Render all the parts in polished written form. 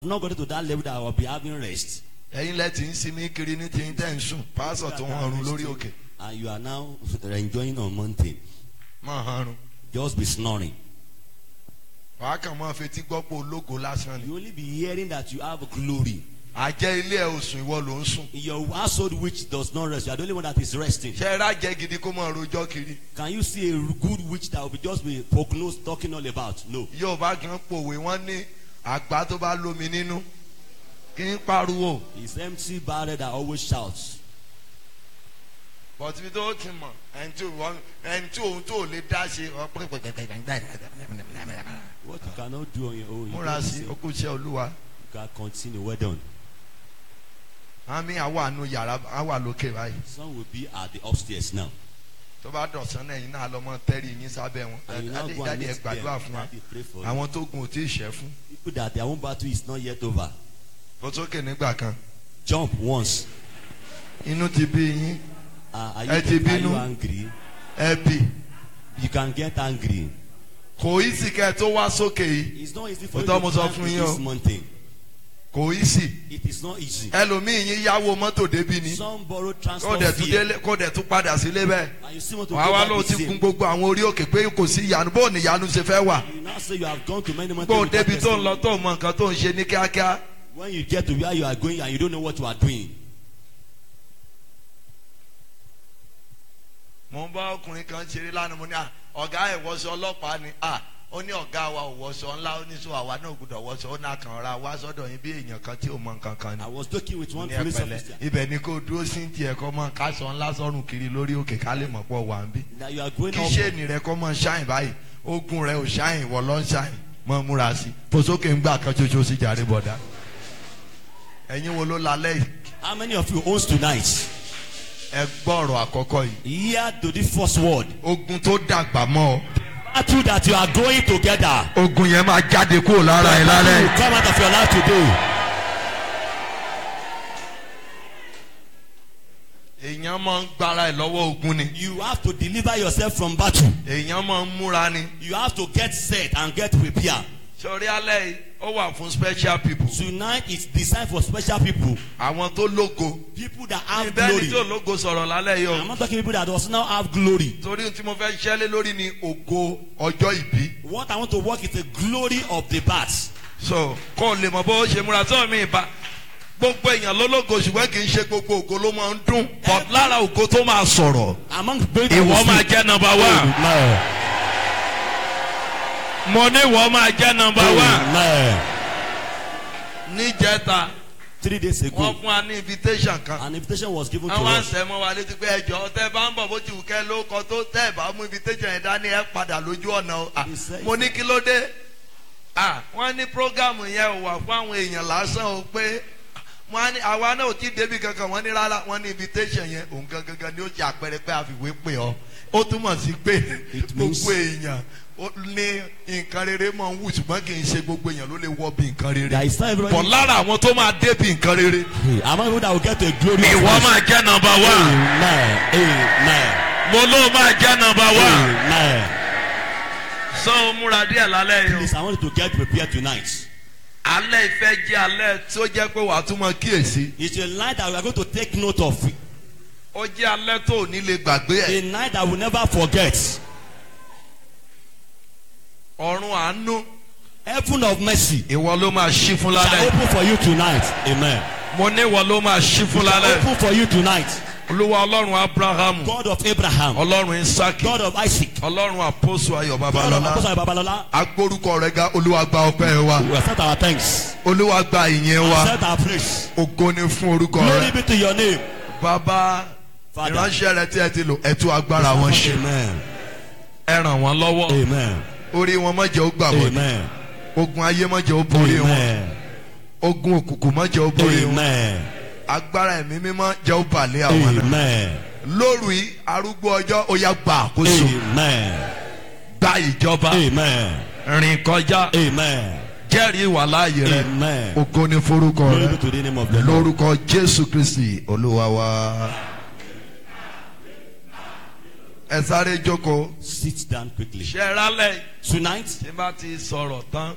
not got to that level that I will be having rest. ẹ̀yin lẹ́tì ń sinmi kiri ní ti ń tẹ̀ ń sùn pásọ̀ tó ń harun lórí òkè. And you are now enjoying on mountain. máa harun. Just be snoring. wàá kàn máa fetí gbọ́ pé ológo lásán ni. You only be hearing that you have glory. àjẹ́ ilé ẹ̀ òsùn ìwọ ló ń sùn. Your household which does not rest, you are the only one that is resting. ṣé ẹ rájẹ gidi kó máa rojọ́ kiri. Can you see a good witch that will be just be prognosed talking all about? No. yóò bá gan pòwe wọ́n ní àgbá tó bá lómi nínú kí n pariwo. It's empty barrel that always shouts. bọ̀tí tó ti mọ̀ ẹni tí òun tó lè dá ṣe. What you cannot do on your own, you múra sí okùnṣẹ́ olúwa. can continue. Well done. àmì àwa àánú yàrá àwa lókè báyìí. Some will be at the upstairs now. tó bá dọ̀sán náà yín náà lọ́mọ tẹ́rì yín sábẹ́ wọn. And you now go and dáadé ẹ meet gbàdúrà them. fún wa. Daddy, pray for àwọn tó gun ò tí ì ṣẹ́ fún. people that their own battle is not yet over. bó sókè nígbà kan. Jump once. inú ti bí yín. Are Ẹ ti you bínú. angry? ẹ bì. You can get angry. kò í sì kẹ́ ẹ tó wá sókè yìí. It's not easy for you Òótọ́ mo to sọ climb fún yín o. this mountain. kò í sì. It is not easy. ẹlòmíì yín yáwó mọ́tò débi ni. Some borrow kó transport dẹ̀ tún fee. délé kó dẹ̀ tún padà sílé bẹ́ẹ̀. And you still want to wàá go wá back lóò the ti same. gun gbogbo àwọn orí òkè pé kò sí ìyanu bó ní ìyanu ṣe fẹ́ wà. You now say you have gone to many bó mountains. débi without tó ń lọ tó mọ nǹkan tó ń ṣe ní kíákíá. When you get to where you are going and you don't know what you are doing. mo ń bá ọkùnrin kan ṣeré lánàá mo ní ọ̀gá ẹ̀ wọṣọ ọlọ́pàá ni ó ní ọ̀gá wa ò wọṣọ ńlá ó ní sọ àwa náà gbọ́dọ̀ wọṣọ ó náà kàn ra wá sọ́dọ̀ yín bí èèyàn kan tí ò mọ nǹkan kan ni. I was talking with one ní police ẹ̀pẹ̀lẹ́ officer. ibẹ̀ ni kò dúró sí ti ẹ̀kọ́ mọ́ káṣọ ńlá sọ́run kiri lórí òkè ká lè mọ̀ pọ̀ wà ń bí. That you are going kí up. ṣéènì rẹ kọ́ mọ́ ṣáìn báyìí ogun rẹ ò ṣáìn wọ lọ́ ṣáìn mọ́ múra sí fòsókè ń gbà kan ṣoṣo sí jàre bọ̀dá. ẹ̀yin wo ló lalẹ́ yìí. How many of you owns tonight? ẹ gbọ́ ọ̀rọ̀ àkọ́kọ́ yìí. Hear to the first word. ogun tó dàgbà mọ́ ọ. Battle that you are going together. ogun yẹn máa jáde kúrò lára ẹ Battle lálẹ́. will come out of your life today. èèyàn máa ń gbára ẹ lọ́wọ́ ogun ni. You have to deliver yourself from battle. èèyàn máa ń múra ni. You have to get set and get prepared. sọrí alẹ́ yìí ó wà fún special people. Tonight is designed for special people. àwọn tó lógo. People that have ìbẹ́ni tí ò glory. lógo sọ̀rọ̀ lálẹ́ yìí I'm o. not talking people that does not have glory. torí tí mo fẹ́ ṣẹ́lé lórí ni ògo ọjọ́ ìbí. What I want to work is the glory of the birth. so kó o lè mọ bó ṣe múra sọ́ọ̀ mi ìbá. gbogbo èèyàn ló lógo ṣùgbọ́n kì í ṣe gbogbo ògo ló máa ń dún. but lára ògo tó máa sọ̀rọ̀. Among those ìwọ máa jẹ́ number one. Amen. mo ní ìwọ máa jẹ́ number one. Amen. níjẹta 3 days ago, wọ́n fún wa ní invitation kan. an invitation was given to àwọn us. àṣẹmọ wa létí pé ẹjọ tẹ bá ń bọ̀ bó ti wù kẹ́ ló kọ tó tẹ bá mú invitation yẹn dání ẹ padà lójú ọ̀nà o. mo ní kí ló dé. wọ́n ní programu yẹn ò wà fún àwọn èèyàn lásán o pé wọ́n ní àwa náà ò tí ì débi kankan wọ́n ní rárá wọ́n ní invitation yẹn òun gangan ni ó ṣe àpẹẹrẹ pé àfiwé pè ọ́ ó túmọ̀ sí pé gbogbo èèyàn ní nǹkan rere máa ń wù ṣùgbọ́n kì í ṣe gbogbo èèyàn ló lè wọ bí nǹkan rere. There is not everybody. bọ̀ lára àwọn tó máa dé bí nǹkan rere. Among people that will get a glory. ìwọ máa jẹ́ number one. Amen. Amen. mo ló máa jẹ́ number one. Amen. sọ múra díẹ̀ lálẹ́ yìí o. Please, I want you to get prepared tonight. alẹ́ ìfẹ́ jẹ́ alẹ́ tó jẹ́ pé wàá tún mọ kíyèsí. It's a night that we are going to take note of. ó jẹ́ alẹ́ tó ò ní lè gbàgbé ẹ̀. A night that we will never forget. ọ̀run àánú. Heaven of mercy ìwọ ló máa ṣí fún shall lálẹ́. open for you tonight. Amen. mo ní ìwọ ló máa ṣí fún Shall lálẹ́. open for you tonight. olúwa ọlọ́run abrahamu. God of Abraham. ọlọ́run isaki. God of Isaac. ọlọ́run àpòsù ayọ̀ God of babalọ́lá. Apostle Babalola. agbórúkọ rẹ̀ ga olúwa gba ọpẹ́ wa. We accept our thanks. olúwa gba ìyẹn wa. Accept our praise. ògo ni fún orúkọ Glory rẹ̀. be to your name. bàbá Father. ìránṣẹ́ rẹ̀ tí ẹ ti lò ẹ tú agbára wọn ṣe. Amen. ẹ ràn wọ́n lọ́wọ́. Amen. orí wọn má jẹ́ ó gbà wọ́n. Amen. ogun ayé má jẹ́ ó borí wọn. Amen. ogun òkùnkùn má jẹ́ ó borí wọn. Amen. agbára ẹ̀mí mímọ́ jẹ́ ó balẹ̀ àwọn náà. Amen. lóru yìí arúgbó ọjọ́ ó yá gba àkóso. Amen. gba ìjọba. Amen. rìn kọjá. Amen. jẹ́rìí ìwà láàyè rẹ̀. Amen. ògo ni forúkọ Glory be rẹ̀. to the name of the Lord. lórúkọ Jésù Kristi olúwa wa. ẹ sáré jókòó. Sit down quickly. ṣe rálẹ̀ Tonight, tí bá ti sọ̀rọ̀ tán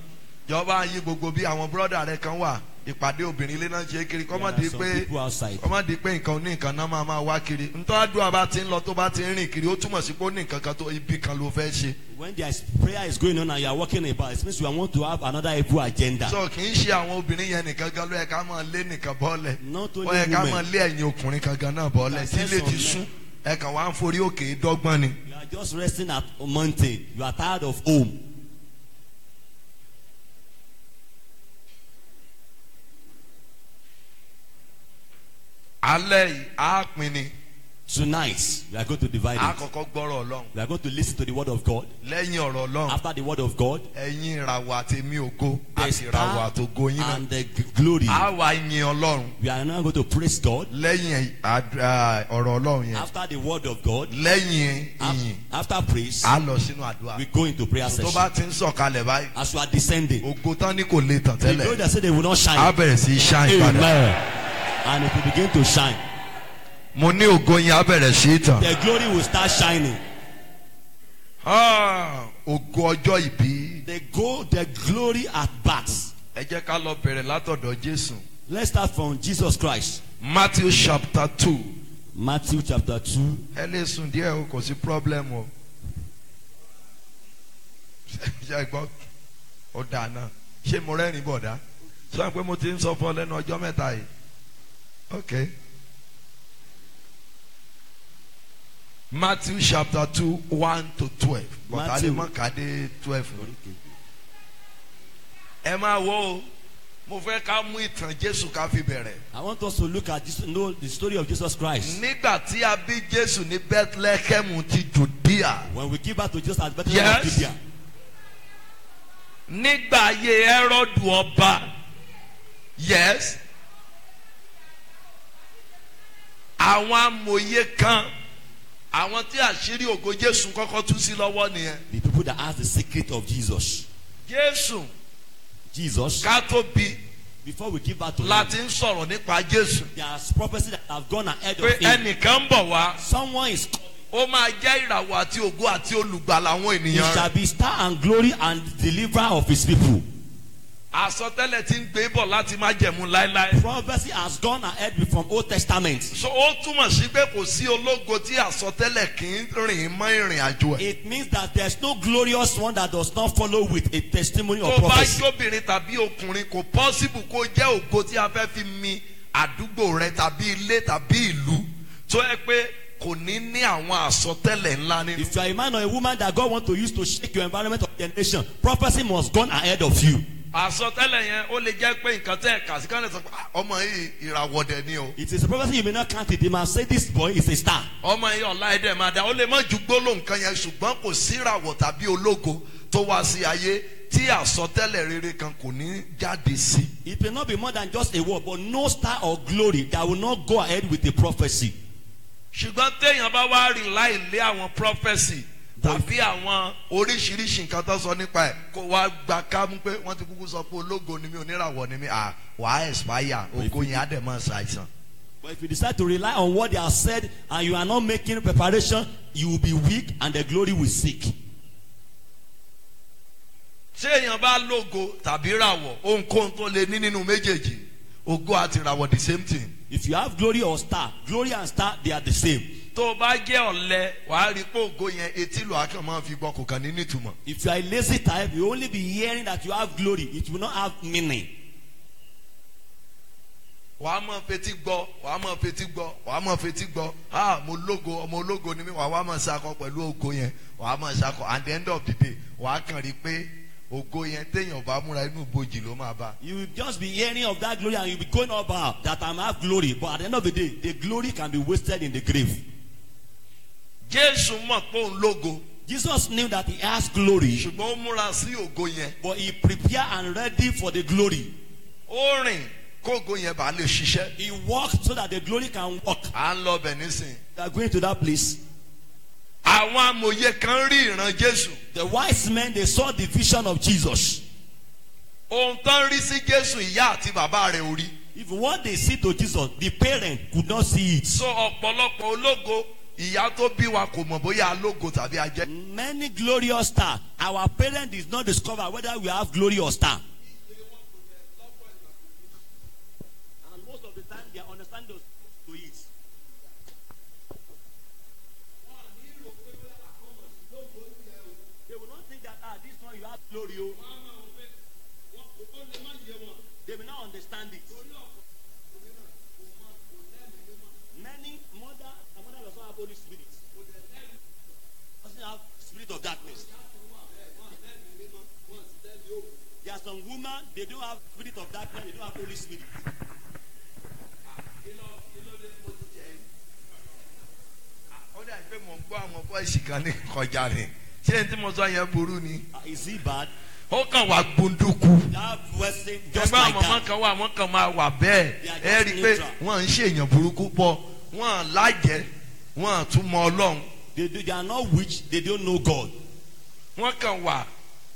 Ìjọba yí gbogbo bí àwọn brọ́dà rẹ̀ kan wà. Ìpàdé obìnrin ilé náà ṣe kiri. There are some people outside. Kọ́mọ́ di pé nǹkan ní nǹkan náà máa wá kiri. Ntọ́ àdúrà bá ti ń lọ tó bá ti ń rìn kiri. Ó túmọ̀ sí pé ó ní nǹkan kan tó ibi kan ló fẹ́ ṣe. When there is prayer is going on and you are walking about, it means you want to have another evil agenda. So kì í ṣe àwọn obìnrin yẹn nìkan gan ló yẹ ká máa lé nìkan bọ́ọ̀lẹ̀. Not only Ó yẹ ká máa women. lé ẹ̀yìn ọkùnrin kan gan náà bọ́ọ̀lẹ̀. Tí ilé ti sún. Ẹ kàn wá ń forí òkè dọ́gbọ́n ni. You are just resting at a mountain. You are tired of home. Alẹ́ yìí á pin ni. Tonight, we are going to divide Á it. kọ́kọ́ gbọ́rọ̀ Ọlọ́run. We are going to listen to the word of God. Lẹ́yìn ọ̀rọ̀ Ọlọ́run. After the word of God, Ẹ̀yin ìràwọ̀ àti èmi ògo the àti ìràwọ̀ star àtògo yín náà. and the glory. Á wá yin Ọlọ́run. We are now going to praise God. Lẹ́yìn ọ̀rọ̀ Ọlọ́run yẹn. After the word of God, Lẹ́yìn ìyìn. after praise, Á lọ sínú àdúrà. we go into prayer Tó session. bá ti ń sọ̀kalẹ̀ báyìí. As you are descending, Ògo tán ní kò lè tàn the glory tẹ́lẹ̀. that said they will not Á shine. bẹ̀rẹ̀ sí í ṣáìn padà. Amen. And it will begin to shine. Mo ní ògo yẹn á bẹ̀rẹ̀ sí í tàn. The glory will start shining. Ògo ọjọ́ ìbí. The glory at birth. Ẹ jẹ́ ká lọ bẹ̀rẹ̀ látọ̀dọ̀ Jésù. Let's start from Jesus Christ. Matthew chapter 2. Matthew chapter 2. Ẹ lè sùn díẹ̀ o, kò sí problem o. Ṣé gbọ́? Ó dáa náà. Ṣé mo rẹ́rìn bọ̀dá? Sọ pé mo ti ń sọ fún ọ lẹ́nu ọjọ́ mẹ́ta yìí. Okay. Matthew chapter 2, 1 to 12. But I didn't mark 12. Ẹ máa wo o, mo fẹ́ ká mú ìtàn Jésù ká fi bẹ̀rẹ̀. I want us to look at this, know the story of Jesus Christ. Nígbà tí a bí Jésù ní Bethlehem ti Judea. When we give birth to Jesus at Bethlehem of Yes. Judea. Nígbà ayé Hẹ́rọ́dù ọba. Yes. Àwọn amòye kan. Àwọn tí àṣírí ògo Jésù kọ́kọ́ tú sí lọ́wọ́ nìyẹn. The people that ask the secret of Jesus. Jésù Jesus. ká tó bí Before we give birth to him, láti ń sọ̀rọ̀ nípa Jésù. there's prophecy that have gone ahead Pé of him. ẹnìkan ń bọ̀ wá. Someone is coming. Ó máa jẹ́ ìràwọ̀ àti ògo àti olùgbàlà àwọn He ènìyàn shall rẹ̀. be star and glory and deliverer of his people. Àsọtẹ́lẹ̀ tí ń gbé bọ̀ láti má jẹ̀mú láéláé. Prophecy has gone ahead from Old Testament. So ó túmọ̀ sí pé kò sí ológo tí àsọtẹ́lẹ̀ kì í rìn mọ́ ìrìn àjò ẹ̀. It means that there's no glorious one that does not follow with a testimony of Tó bá prophecy. jóbìnrin tàbí ọkùnrin kò possible kó jẹ́ ògo tí a fẹ́ fi mi àdúgbò rẹ tàbí ilé tàbí ìlú tó yẹ pé kò ní ní àwọn àsọtẹ́lẹ̀ ńlá nínú. If you are a man or a woman that God wants to use to shake your environment or your nation, prophecy must go ahead of you. Àsọtẹ́lẹ̀ yẹn ó lè jẹ́ pé nǹkan tẹ́ ẹ̀ kà sí kánlẹ̀ sọ pé ọmọ yìí ìràwọ̀dẹ̀ ni o. It is a prophecy you may not count it. You must say this boy is a star. Ọmọ yìí ọ̀la ẹ̀dẹ̀ máa dá ó lè má ju gbólóhùn kan yẹn ṣùgbọ́n kò sí ìràwọ̀ tàbí ológo tó wá sí ayé tí àsọtẹ́lẹ̀ rere kan kò ní jáde sí. It may not be more than just a word, but no star or glory that will not go ahead with a prophecy. Ṣùgbọ́n téèyàn bá wá rìn láì lé àwọn prophecy tàbí àwọn oríṣiríṣi nǹkan tó sọ nípa ẹ̀ kó wá gba kámú pé wọ́n ti kúkú sọ pé ológo ni mí oníràwọ̀ ni mí wàá expire ògo yẹn á dẹ̀ máa ṣàìsàn. But if you decide to rely on what they have said and you are not making preparation, you will be weak and the glory will seek. Ṣé èèyàn bá lógo tàbí ràwọ̀ ohunkóhun tó lè ní nínú méjèèjì ògo àti ràwọ̀ the same thing. If you have glory or star, glory and star, they are the same. Tó o bá jẹ́ ọ̀lẹ wàá rí pé ògo yẹn etí lò ákàn máa fi gbọ́ kò kàn ní nítumọ̀. If you are a lazy type, you only be hearing that you have glory. It will not have meaning. Wàá máa fetí gbọ́ wàá máa fetí gbọ́ wàá máa fetí gbọ́ mo lógo ọmọ ológo ni mí wàá máa ṣakọ pẹ̀lú ògo yẹn wàá máa ṣakọ at the end of the day wàá kàn rí pé ògo yẹn téèyàn bá múra inú ibojì ló máa bá. You will just be hearing of that glory and you will be going about that I have glory. But at the end of the day, the glory can be wasted in the grave. Jésù mọ̀ pé òun lógo. Jesus knew that he has glory, Ṣùgbọ́n ó múra sí ògo yẹn. but he prepared and ready for the glory. Ó rìn kógo yẹn bá lè ṣiṣẹ́. He walked so that the glory can walk. À ń lọ bẹ̀ nísìn. They are going to that place. Àwọn amòye kan rí ìran Jésù. The wise men, they saw the vision of Jesus. Ohun tán rí sí Jésù ìyá àti bàbá rẹ̀ ò rí. If what they see to Jesus, the parent could not see it. So ọ̀pọ̀lọpọ̀ ológo ìyá tó bí wa kò mọ̀ bóyá alógo tàbí ajẹ́. Many glorious stars, our parent did not discover whether we have glory or star. candles to eat. They will not think that this one you have glory. They will not understand it. Many mother does not have Holy Spirit. Doesn't have spirit of darkness. There are some women, they don't have spirit of darkness, they don't have Holy Spirit. Is he bad? Ó kàn wá gbunduku. That person just Ẹgbẹ́ like àwọn ọmọ that. kan wà, wọ́n kàn máa wà bẹ́ẹ̀. Ẹ rí i pé wọ́n ń ṣèyàn burúkú pọ̀. Wọ́n lájẹ́, wọ́n tún mọ Ọlọ́run. They are not witch, they don't know God. Wọ́n kàn wà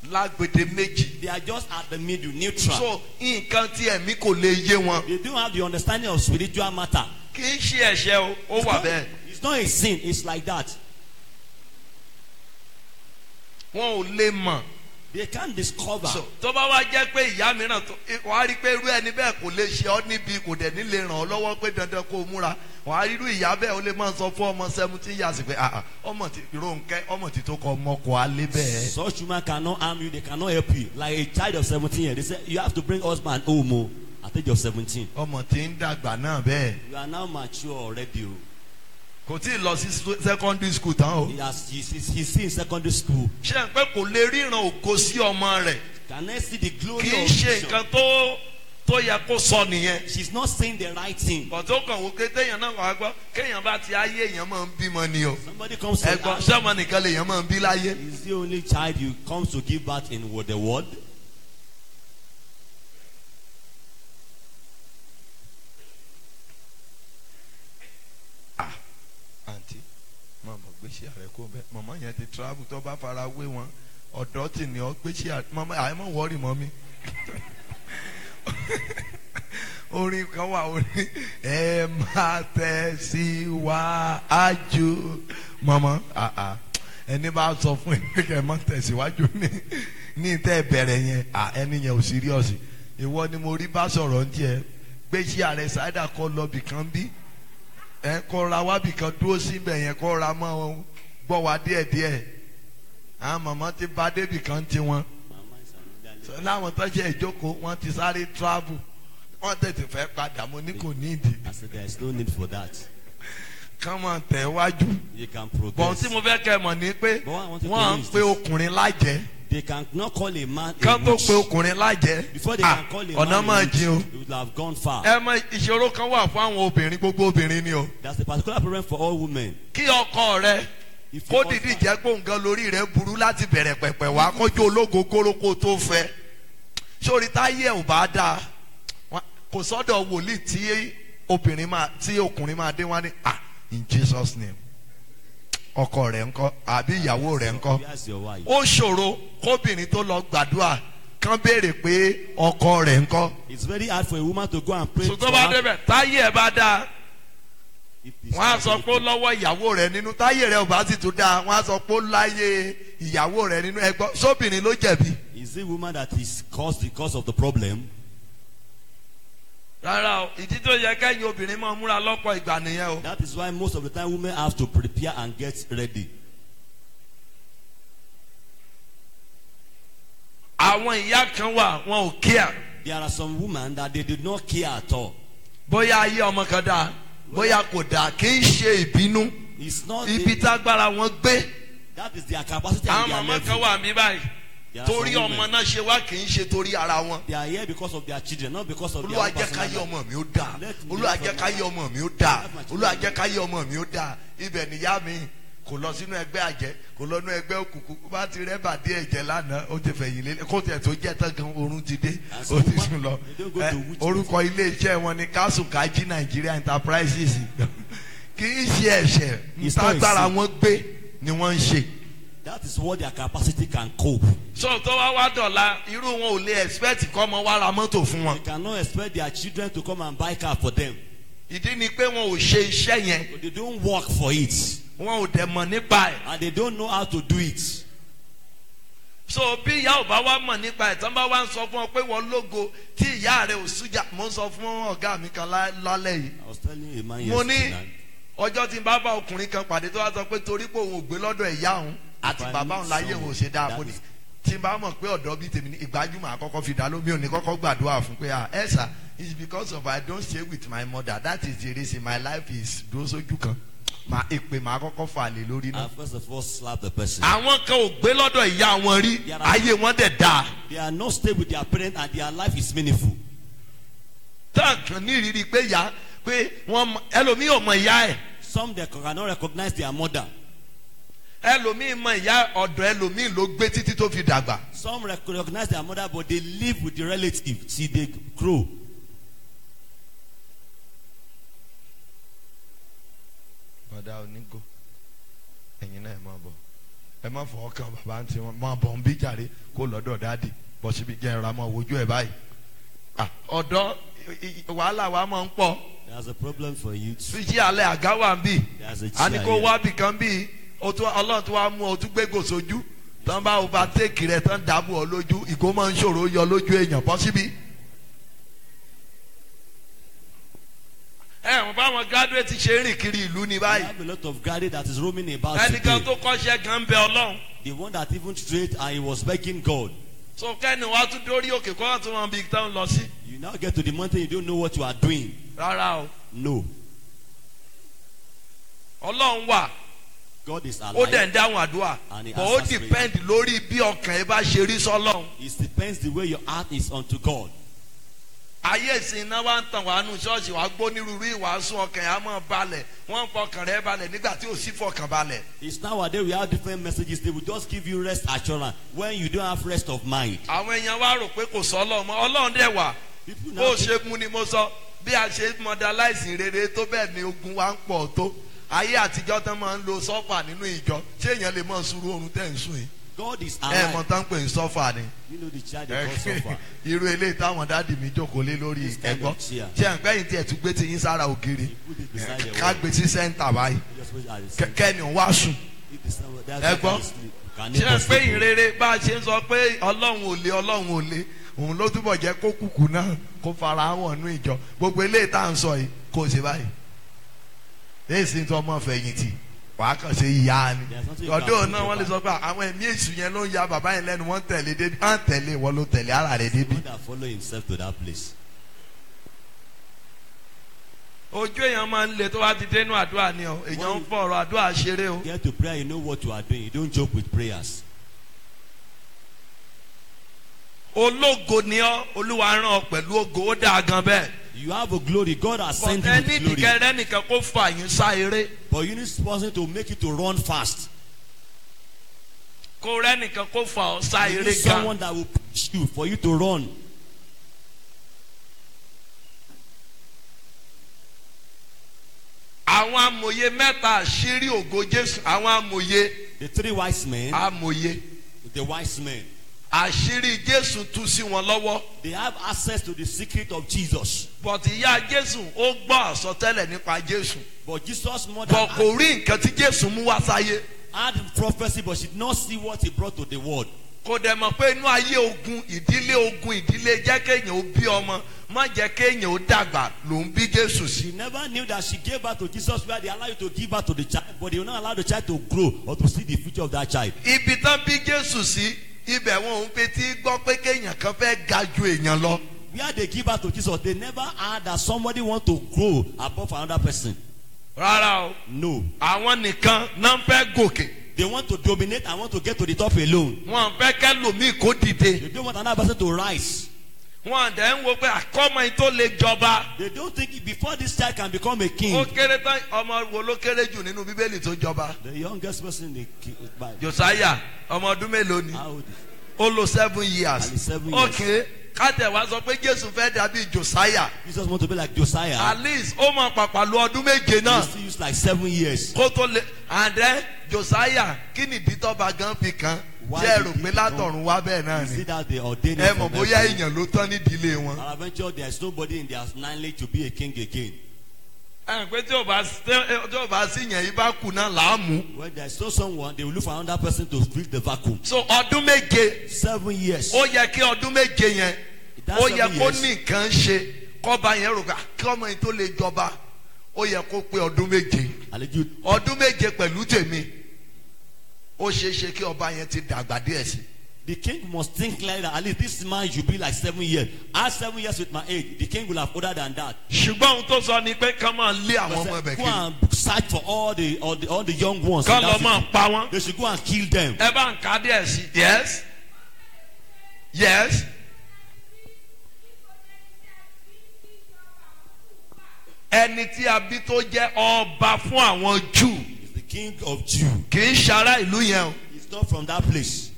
lágbèdè méjì. They are just at the middle, neutral. So nǹkan tí ẹ̀mí kò lè yé wọn. They don't have the understanding of spiritual matter. Kì í ṣe ẹ̀ṣẹ̀ o, ó wà bẹ́ẹ̀. It's not a sin, it's like that. Wọ́n ò lè mọ̀. They can't discover. So tó bá wá jẹ́ pé ìyá mìíràn wàá rí i pé irú ẹni bẹ́ẹ̀ kò lè ṣe ọ́ níbi kò dẹ̀ ní lè ràn ọ́ lọ́wọ́ pé dandan kó o múra. Wàá rí irú ìyá bẹ́ẹ̀ ó lè máa sọ fún ọmọ 17 years pé ọmọ tí Rónkẹ́ ọmọ tí tó kọ ọmọ kọ alẹ́ bẹ́ẹ̀. Such women cannot harm you, they cannot help you. Like a child of 17 years, they say you have to bring husband home at the age of 17. Ọmọ tí ń dàgbà náà bẹ́ẹ̀. You are now mature already. Kò tí ì lọ sí secondary school tán o. He's in secondary school. Ṣé ẹ̀ pé kò lè ríran ògo sí ọmọ rẹ̀? Can I see the glory Kì í of ṣe vision? nǹkan tó yẹ kó sọ nìyẹn. She's not saying the right thing. Bọ̀dọ̀ kan wò pé téèyàn náà wàá gbọ́ kéèyàn bá ti ayé èèyàn máa ń bímọ ni o. Somebody comes to Ẹ̀gbọ́n sẹ́wọ̀n nìkan lèèyàn máa ń bí láyé. is the only child you comes to give birth in the world. Àǹtí màmá gbèsè ààrẹ kó bẹ́ẹ̀ màmá yẹn ti travel tó bá fara wé wọn ọ̀dọ́ tì ní ọ gbèsè ààrẹ màmá àìmọ̀ wọ́ọ̀rì mọ́ mi. Orin kan wà orin ẹ máa tẹ̀síwájú màmá ẹni bá sọ fún ẹ kẹ ẹ má tẹ̀síwájú ní tẹ́ bẹ̀rẹ̀ yẹn ẹni yẹn ò serious ìwọ ni mo rí bá sọ̀rọ̀ ń tiẹ̀ gbèsè ààrẹ sáádà kọ́ lọ bìkan bí ẹ kọ́ ra wábì kan dúró síbẹ̀ yẹn kọ́ ra mọ́ gbọ́ wa díẹ̀díẹ̀ àwọn màmá ti bá débì kan ti wọn láwọn tó ṣe ìjókòó wọn ti sáré travel wọn tètè fẹ́ padà mo ní kò ní ìdí. I said there is no need for that. kán máa tẹ̀ wájú. You can progress. bọ̀n tí mo fẹ́ kẹ́ mọ̀ ní pé wọ́n ń pe ọkùnrin lájẹ́. They can not call a man a kán tó witch. pe ọkùnrin lájẹ́. Before they can call a ọ̀nà man a máa witch, jìn o. they would have gone far. ẹ mọ ìṣòro kan wà fún àwọn obìnrin gbogbo obìnrin ni o. That's the particular problem for all women. kí ọkọ rẹ If kó your dìdí husband- jẹ́ pé nǹkan lórí rẹ̀ burú láti bẹ̀rẹ̀ pẹ̀pẹ̀ wá kọjú ológogoro kó tó fẹ́ sórí táyé ò bá dáa kò sọ́dọ̀ wòlíì tí ọkùnrin máa dé wá ní in Jesus name ọkọ rẹ̀ ńkọ́ àbí ìyàwó rẹ̀ ńkọ́ Yes, your wife. ó ṣòro kóbìnrin tó lọ gbàdúrà kán béèrè pé ọkọ rẹ̀ ńkọ́ It's very hard for a woman to go and pray. sọtọ́ for bá her. débẹ̀ táyé ẹ̀ bá dáa If it's wọ́n á not sọ pé ó okay. lọ́wọ́ ìyàwó rẹ̀ nínú táyé rẹ̀ ò bá sì tún dáa wọ́n á sọ pé ó láyé ìyàwó rẹ̀ nínú ẹgbọ́n sóbìnrin ló jẹ̀bi. Is the woman that is caused the cause of the problem? rárá o ìdí tó yẹ kẹ́yìn obìnrin máa múra lọ́pọ̀ ìgbà nìyẹn o. That is why most of the time women have to prepare and get ready. àwọn ìyá kan wà wọn ò kíá There are some women that they did not care at all. bóyá ayé ọmọ kan dáa bóyá kò dáa kì í ṣe ìbínú It's not ibi the, tágbára wọn gbé. that is their capacity and àwọn their màmá kan level. wà mí báyìí There are torí some ọmọ women, náà ṣe wá kì í ṣe torí ara wọn. they are here because of their children, not because of their olúwa own jẹ́ personal káyé life. ọmọ mi ó dáa olúwa jẹ́ káyé ọmọ mi ó dáa olúwa jẹ́ káyé ọmọ mi ó dáa ibẹ̀ níyá mi kò lọ sínú ẹgbẹ́ àjẹ́ kò lọ sínú ẹgbẹ́ òkùnkùn bá ti rẹ́ bàdí ẹ̀jẹ̀ lánàá ó ti fẹ̀yìn lé kó tiẹ̀ tó jẹ́ tán gan oorun ti dé ó ti sùn lọ orúkọ ilé iṣẹ́ wọn ni Kasukaji Nigeria Enterprises kì í ṣe ẹ̀ṣẹ̀ ntágbára wọn gbé ni wọ́n ń ṣe. That is what their capacity can cope. so tó wá dọ̀la irú wọn ò lè expect kọ́ ọmọ wa ra mọ́tò fún wọn. They cannot expect their children to come and buy car for them. ìdí ni pé wọn ò ṣe iṣẹ́ yẹn But they don't work for it. wọn ò dẹ̀ mọ̀ nípa ẹ̀. And they don't know how to do it. so bí ìyá ò bá wá mọ̀ nípa ẹ̀ tán bá wá ń sọ fún ọ pé wọ́n lógo tí ìyá rẹ̀ ò sújà. mo ń sọ fún ọ̀gá mi kan lálẹ́ yìí. I was telling a man mo ní yesterday. ọjọ́ tí n bá bá ọkùnrin kan pàdé tó wá sọ pé torí pé òun ò gbé lọ́dọ̀ ìyá òun àti bàbá òun láyé òun ò ṣe dáa. mo ní tí n bá mọ̀ pé ọ̀dọ́ bíi tèmi ní ìgbájúmọ̀ àkọ́kọ́ fi dá lómi ò ní kọ́kọ́ gbàdúrà fún pé ẹ sà it's because of I don't stay with my mother that is the reason my life is dúró sójú kan. Èpè máa kọ́kọ́ fà lé lórí náà. First of all, slap the person. àwọn kan ò gbé lọ́dọ̀ ìyá wọn rí ayé wọn dẹ̀ dáa. They are not stable with their parents and their life is meaningful. táàkàn ní ìrírí pé ìyá pé wọ́n ẹlòmíì ò mọ ìyá ẹ̀. Some they cannot recognize their mother. ẹlòmíì mọ ìyá ọ̀dọ̀ ẹlòmíì ló gbé títí tó fi dàgbà. Some recognize their mother but they live with the relative till they grow. Bọ̀dá onígò ẹ̀yin náà ẹ máa bọ̀ ẹ má fọwọ́ kan bàbá àǹtí wọn máa bọ̀ ń bí jàre kó lọ́dọ̀ dáàdì bọ̀ síbi jẹ́ ẹ̀rọ àmọ́ wojú ẹ̀ báyìí. ọ̀dọ́ wàhálà wa máa ń pọ̀. There's a problem for you. fíjì alẹ́ àga wà ń bì. There's a chair a ní kó wá bì kan bí ọlọ́run tó wá mú ọ tún gbégò sójú tán bá overtake rẹ̀ tán dàbò ọ lójú ìgò máa ń ṣòro yọ lójú èèyàn bọ́ síbí. wọ́n bá wọn graduate ṣe rìn kiri ìlú ní We báyìí. have a lot of graduate that is roaming about ẹnìkan today. tó kọ́ṣẹ́ gan bẹ ọlọ́run. The one that even straight and he was begging God. so kẹ́ni wàá tún dórí òkè kó wọ́n tún wọn bí tán lọ sí. You now get to the mountain, you don't know what you are doing. rárá o No. ọlọ́run wà God is ó alive. dẹ̀ ń dáhùn àdúrà And he but ó answers depend lórí bí ọkàn ẹ bá ṣe rí sọ́lọ́run. It depends the way your heart is unto God. ayé ìsìn náà wá ń tàn wá nù ṣọ́ọ̀ṣì wá gbọ́ nírúurú ìwàásù ọkàn ẹ̀ á mọ̀ balẹ̀ wọ́n ń fọkàn rẹ̀ balẹ̀ nígbà tí ò sí fọkàn balẹ̀. It's nowadays we have different messages. They will just give you rest assurance when you don't have rest of mind. àwọn èèyàn wá rò pé kò sọ ọlọ́run mọ́ ọlọ́run dẹ̀ wà People bó now o ṣe mú ni mo sọ bí a ṣe mọ̀dáláìsì rere tó bẹ́ẹ̀ ni ogun wa ń pọ̀ tó ayé àtijọ́ tán máa ń lo sọ́fà nínú ìjọ ṣé èèyàn lè mọ̀ sùúrù oorun tẹ̀ ń sùn yìí God is ẹ mọ̀ alive. tán pé ń sọ́fà ni. You know the child they call suffer. irú eléyìí táwọn dáàdì mi jókòó lé lórí This kind ẹgbọ́ of chair. ṣé à ń gbẹ́yìn tí ẹ̀ tún gbé ti yín sára ògiri You put it beside the ká wall. gbé sí sẹ́ńtà báyìí You just put it at the center. kẹ́ni ò wá sùn. If the sun- that's Ẹ why gbọ́. you sleep. You can ṣé never à ń pé sleep. ìrere bá a ṣe ń sọ pé ọlọ́run ò lé òun ló túbọ̀ jẹ́ kó kùkù náà kó fara wọn nú ìjọ gbogbo eléyìí tá à ń sọ yìí kó o ṣe báyìí èsì tó ọmọ fẹ̀yìntì wàá kàn ṣe ìyá ni ọdún náà wọ́n lè sọ pé àwọn ẹ̀mí èṣù yẹn ló ń ya bàbá yẹn lẹ́nu wọ́n tẹ̀lé débi wọ́n tẹ̀lé wọ́n ló tẹ̀lé ara rẹ̀ débi. God that follow himself to that place. ojú èèyàn máa ń le tó wá ti dénú àdúrà ni o èèyàn ń fọ̀rọ̀ àdúrà ṣeré o. Get to prayer, you know what you are doing. You don't joke with prayers. ológo ni ọ olúwa rán ọ pẹ̀lú ògo ó dáa gan bẹ́ẹ̀. You have a glory. God has sent you bọ̀dẹ́ with ní glory. ìdíkẹ́rẹ́ nìkan kó fà yín sá eré But you need person to make you to run fast. kó rẹ́ nìkan kó fà ọ́ sá You eré need gan. someone that will push you for you to run. àwọn amòye mẹ́ta àṣírí ògo Jésù àwọn amòye The three wise men, amòye the wise men, àṣírí Jésù tú sí wọn lọ́wọ́. they have access to the secret of Jesus. bọ̀tì ìyá Jésù ó gbọ́ àsọtẹ́lẹ̀ nípa Jésù But Jesus' mother bọ̀ kò rí nǹkan tí Jésù mú wá sáyé had prophecy, but she did not see what he brought to the world. kò dẹ̀ mọ̀ pé inú ayé ogun ìdílé jẹ́ kéèyàn ó bí ọmọ má jẹ́ kéèyàn ó dàgbà ló ń bí Jésù sí. She never knew that she gave birth to Jesus where they allow you to give birth to the child, but they will not allow the child to grow or to see the future of that child. ibi tán bí Jésù sí ibẹ̀ wọn ò ń fetí gbọ́ pé kéèyàn kan fẹ́ ga ju èèyàn lọ. Where they give birth to Jesus, they never heard that somebody want to grow above another person. rárá o No. àwọn nìkan náà fẹ́ gòkè They want to dominate and want to get to the top alone. wọn fẹ́ kẹ́lòmíì kó dìde They don't want another person to rise. wọn dẹ̀ ń wo pé àkọ́mọ yìí tó lè jọba. They don't think before this child can become a king. ó kéré tán ọmọ wo ló kéré jù nínú Bíbélì tó jọba. The youngest person in the Bible. Josiah ọmọ ọdún mélòó ni How old? ó lò 7 years. Only 7 years. ok kátẹ̀ wá sọ pé Jésù fẹ́ dàbí Josiah Jesus want to be like Josiah. at least ó mọ pàpà lu ọdún méje He náà still used like 7 years. kó tó lè and then Josiah kí ni ìdítọ́ba gan fi kan Why jẹ́ did rò he pé come? látọ̀run wá bẹ́ẹ̀ náà You see ni that they ordained ẹ him mọ̀ from bóyá heaven. èèyàn ló tán nídìílé wọn. And eventually there is nobody in their lineage to be a king again. pé tí o bá sí yẹn yìí bá kù náà láàmú. When there is no someone, they will look for another person to fill the vacuum. So ọdún méje. 7 years. Ó yẹ kí ọdún méje yẹn. That's Ó 7 yẹ kó years. ní nǹkan ṣe kọ́ba yẹn rò ká kí ọmọ yìí tó lè jọba. Ó yẹ kó pé ọdún méje. Ọdún méje pẹ̀lú tèmi. Ó ṣeé ṣe kí ọba yẹn ti dàgbà díẹ̀ sí. The king must think like that. At least this man should be like 7 years. Add 7 years with my age. The king will have older than that. Ṣùgbọ́n ohun tó sọ ni pé ká máa lé àwọn ọmọ ẹ̀bẹ̀ Go kiri. and search for all the young ones. Ká lọ máa pa wọ́n. They should go and kill them. Ẹ bá ń ka díẹ̀ sí. Yes. Yes. Ẹni tí a bí tó jẹ́ ọba fún àwọn Júù. He's the king of Jew. Kì í ṣará ìlú yẹn o. He's not from that place.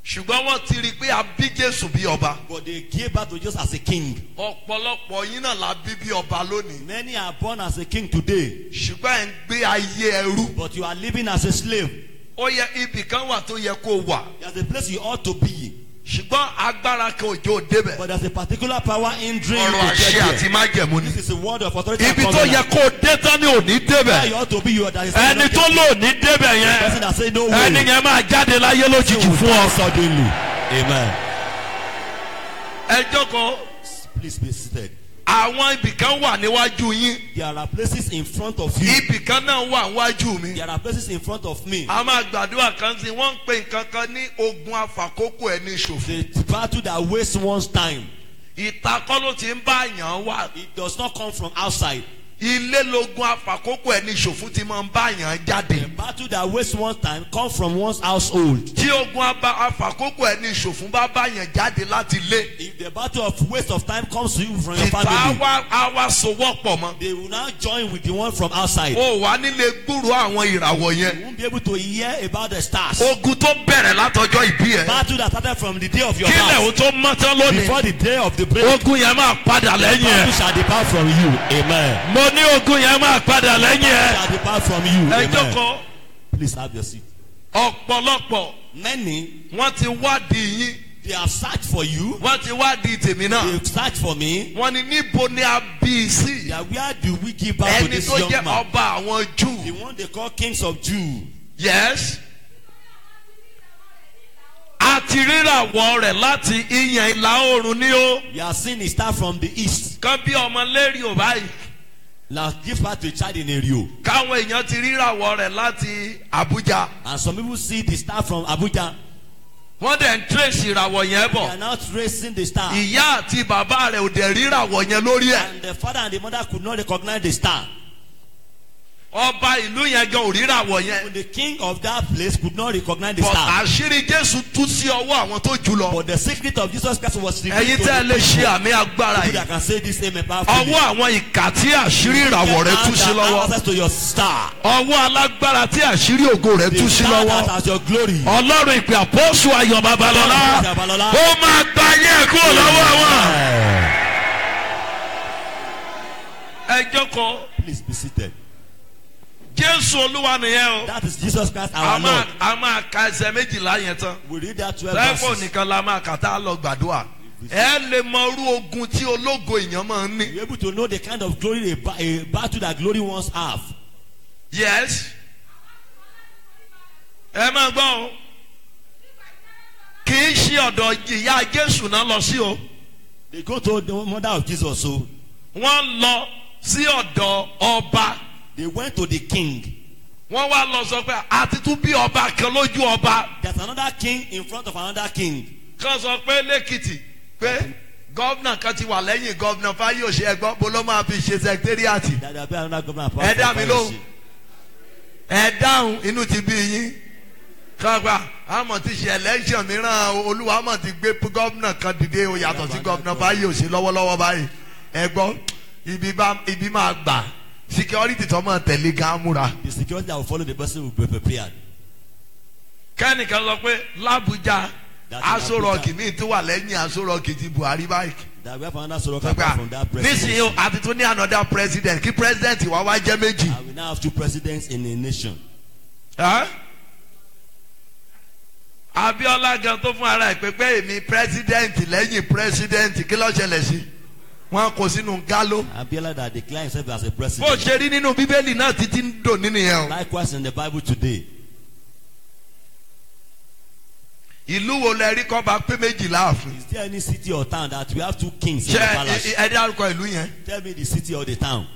Ṣùgbọ́n wọ́n ti rí i pé a bí Jésù bí ọba. But they gave birth to Jesus as a king. Ọ̀pọ̀lọpọ̀ yín náà la bí bí ọba lónìí. Many are born as a king today. Ṣùgbọ́n ẹ̀ ń gbé ayé ẹrú. But you are living as a slave. Ó yẹ ibì kan wà tó yẹ kó wà. There's a place you ought to be. Ṣùgbọ́n agbára kan òjò débẹ̀. But there's a particular power hindering you Ọ̀rọ̀ to àṣẹ get àti there. májẹ̀mú ni. This is a word of authority. Ibi tó yẹ kó dé tán ni ò ní Where débẹ̀. you ought to be, that is Ẹni tó lò ní débẹ̀ the person yẹn. that say no way. Ẹni yẹn máa jáde láyé lójijì fún ọ. Suddenly. Amen. Ẹ jókòó. Please be seated. Àwọn ibì kan wà níwájú yín. There are places in front of you. Ibì kan náà wà níwájú mi. There are places in front of me. A máa gbàdúrà kan sí wọ́n ń pè nǹkan kan ní ogun àfàkókò ẹni ṣòfò. The battle that wastes one's time. Ìtakọ́ ló ti ń bá yàn wá. It does not come from outside. Ilé logun àfàkókò ẹni ṣòfò ti máa ń bá yàn The jáde. battle that wastes one's time comes from one's household. Tí ogun àfàkókò ẹni ṣòfò bá bá yàn jáde láti ilé. If the battle of waste of time comes to you from your Ìta family, àwa sowọ́pọ̀ mọ́. they will now join with the one from outside. O wà nílé gbúròó àwọn ìràwọ̀ You yẹn. won't be able to hear about the stars. Ogun tó bẹ̀rẹ̀ látọjọ́ ìbí ẹ̀. Battle that started from the day of your Kílẹ̀ o birth. tó mọ́tán lónìí. Before the day of the break, Ogun yẹn máa padà lẹ́yìn battle ẹ̀. shall depart from you. Amen. Mo ní ogun yẹn máa padà lẹ́yìn ẹ̀. Shall depart from you. Ẹ Amen. jókòó. Please have your seat. Ọ̀pọ̀lọpọ̀ Many, wọ́n ti wádìí yín. they have searched for you. Wọ́n ti wádìí tèmi náà. They've searched for me. Wọ́n ní níbo ni a bí i sí. That where do we give birth to Ẹni this tó young jẹ́ man? ọba àwọn The Júù. one they call kings of Jew. Yes. A ti ríràwọ̀ rẹ̀ láti ìyàn ìlà oòrùn ní o. We are seeing it start from the east. Kán bí ọmọ lérí ò báyìí. Now give birth to a child in a Rio. Káwọn èèyàn ti ríràwọ̀ rẹ̀ láti Abuja. And some people see the star from Abuja. Wọ́n dẹ̀ ń tírèsì ìràwọ̀ yẹn They bọ̀. are now tracing the star. Ìyá àti bàbá rẹ̀ ò dẹ̀ ríràwọ̀ yẹn lórí ẹ̀. And the father and the mother could not recognize the star. Ọba ìlú yẹn gan ò ríràwọ̀ yẹn. When the king of that place could not recognize the But star. àṣírí Jésù tú sí ọwọ́ àwọn tó jù lọ. But the secret of Jesus Christ was revealed Ẹ̀yin to tẹ́ ẹ lè ṣe àmì agbára people yìí. that can say this amen powerfully. Ọwọ́ àwọn ìkà tí àṣírí ìràwọ̀ rẹ̀ tú sí lọ́wọ́. Access to your star. Ọwọ́ alágbára tí àṣírí ògo rẹ̀ tú The sí star lọ́wọ́. that has your glory. Ọlọ́run ìpè àpọ́sù Ayọ̀ Babalọ́lá. Babalola. Ó máa gba ayé kúrò lọ́wọ́ wọn. Ẹ jókòó. Please be seated. Jésù Olúwa nìyẹn o. That is Jesus Christ A our Lord. máa ka ẹsẹ̀ méjìlá yẹn tán. We read that 12 Lẹ́fọ̀ verses. nìkan la máa kà tá a lọ gbàdúrà. Ẹ lè mọ irú ogun tí ológo èèyàn máa ń ní. You're able to know the kind of glory a battle that glory ones have. Yes. Ẹ máa gbọ́ o. Kì í ṣe ọ̀dọ̀ ìyá Jésù náà lọ sí o. They go to the mother of Jesus, so Wọ́n lọ sí ọ̀dọ̀ ọba. they went to the king. Wọ́n wá lọ sọ pé àti tún bí ọba kan lójú ọba. There's another king in front of another king. Kan sọ pé lẹ́kìtì pé gọ́vnà kan ti wà lẹ́yìn gọ́vnà Fáyọ̀ṣe ẹgbọ́n bó ló máa fi ṣe sẹkítẹ́rìàtì. That there be another governor. Ẹ dá mi lóhùn. Ẹ dáhùn inú ti bí yín. Kọ́gbà àmọ̀ ti ṣe election mìíràn Olúwa àmọ̀ ti gbé gọ́vnà kan dìde o yàtọ̀ sí gọ́vnà Fáyọ̀ṣe lọ́wọ́lọ́wọ́ báyìí. Ẹ gbọ́ ibi máa gbà. Security tó máa tẹ̀lé gan múra. The security that will follow the person will be prepared. Kẹ́nìkan sọ pé l'Abuja That's in Aso Rock Abuja. mi tó wà lẹ́yìn Aso Rock ti Buhari báyìí. That we have another Soroka from that president. Nísìnyí àti tún ní another president kí president wa wá jẹ́ méjì. And we now have two presidents in a nation. Abíọ́lá gan tó fún ara ẹ̀ pé èmi president lẹ́yìn president kí ló ṣẹlẹ̀ sí. wọ́n kó sínú gáló. Abiola that declared himself as a bó president. ṣe rí nínú bíbélì náà títí ń dò nínú yẹn o. Likewise in the Bible today. ìlú wo lẹ rí kọ́ bá pé méjìlá àfin. Is there any city or town that we have two kings in ṣe the palace? ẹ dárúkọ ìlú yẹn. Tell me the city or the town.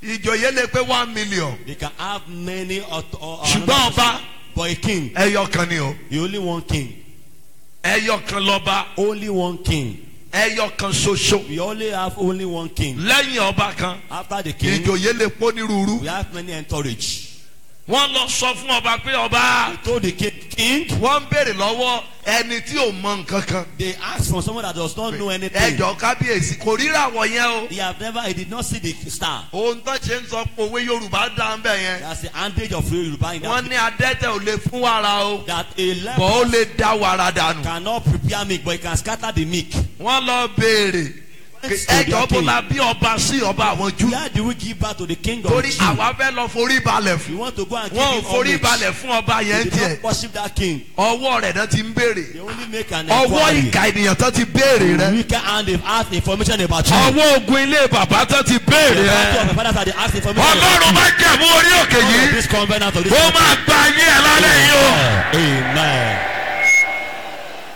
ìjòyè lè pé 1 million. They can have many ṣùgbọ́n ọba but a king, ẹyọ kan ni o. you only one king. ẹyọ kan lọ́ba. Only one king. ẹyọ kan ṣoṣo. We only have only one king. lẹ́yìn ọba kan. After the king, ìjòyè lè pọ́ nírúurú. we have many entourage. wọ́n lọ sọ fún ọba pé ọba. They told the king, wọ́n ń béèrè lọ́wọ́ ẹni tí ò mọ nǹkan kan. they asked from someone that does not know anything. ẹjọ́ kábíyèsí kò ríra wọ̀ yẹn o. He did not see the star. ohun tó ṣe ń sọ òwe Yorùbá dá ń bẹ̀ yẹn. That's the adage of Yoruba in that. wọ́n ní adẹ́tẹ̀ ò lè fún wàrà o. That a bọ̀ ó leper lè dá wàrà dànù. cannot prepare milk, but he can scatter the milk. wọ́n lọ béèrè. ẹjọ́ bó la bí ọba sí ọba àwọn Júù. Where do we give back to the king of torí Jews? àwa fẹ́ lọ forí balẹ̀ We fún. want to go and give wọn ò him forí homage. balẹ̀ fún ọba They yẹn did tiẹ̀. not worship that king. ọwọ́ rẹ̀ náà ti ń béèrè. They only make an ọwọ́ inquiry. ìka ènìyàn tó ti béèrè rẹ. Wicked hand they've asked information about you. ọwọ́ ogun ilé bàbá tó ti The béèrè battle of rẹ. the fathers that they asked information Ọlọ́run about bá jẹ̀mú orí òkè you. All of yìí. this covenant of this ó country. máa gba ayé ẹ̀ lálẹ́ yìí o. Amen.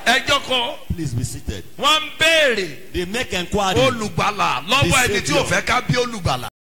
ẹjọ́ kan Please be seated. wọ́n ń béèrè They make inquiry. olùgbàlà lọ́wọ́ ẹni tí ò fẹ́ ká bí olùgbàlà.